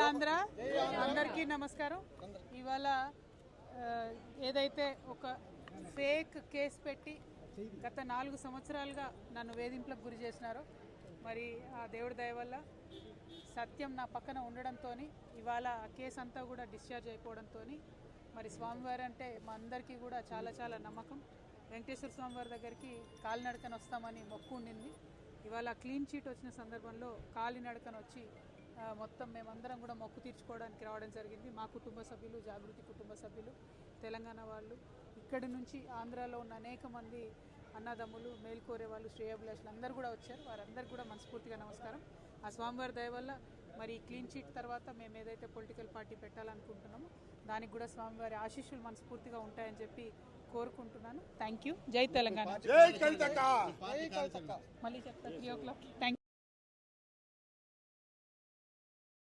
ఆంధ్ర అందరికీ నమస్కారం. ఇవాళ ఏదైతే ఒక ఫేక్ కేసు పెట్టి గత 4 సంవత్సరాలుగా నన్ను వేధింపులకు గురి చేసినారో, మరి ఆ దేవుడి దయ వల్ల సత్యం నా పక్కన ఉండడంతో ఇవాళ ఆ కేసు అంతా కూడా డిశ్చార్జ్ అయిపోవడంతో మరి స్వామివారి అంటే మా అందరికీ కూడా చాలా చాలా నమ్మకం. వెంకటేశ్వర స్వామివారి దగ్గరికి కాలినడకన వస్తామని మొక్కు ఉండింది. ఇవాళ క్లీన్ చీట్ వచ్చిన సందర్భంలో కాలినడకన వచ్చి మొత్తం మేమందరం కూడా మొక్కు తీర్చుకోవడానికి రావడం జరిగింది. మా కుటుంబ సభ్యులు, జాగృతి కుటుంబ సభ్యులు, తెలంగాణ వాళ్ళు, ఇక్కడి నుంచి ఆంధ్రాలో ఉన్న అనేక మంది అన్నదమ్ములు, మేల్కోరే వాళ్ళు, శ్రేయాభిలాషులు అందరూ కూడా వచ్చారు. వారందరికీ కూడా మనస్ఫూర్తిగా నమస్కారం. ఆ స్వామివారి దయ వల్ల మరి క్లీన్ చీట్ తర్వాత మేము ఏదైతే పొలిటికల్ పార్టీ పెట్టాలనుకుంటున్నామో దానికి కూడా స్వామివారి ఆశీస్సులు మనస్ఫూర్తిగా ఉంటాయని చెప్పి కోరుకుంటున్నాను. Thank you. జై తెలంగాణ. మళ్ళీ చెప్తా 3 o'clock. Thank you.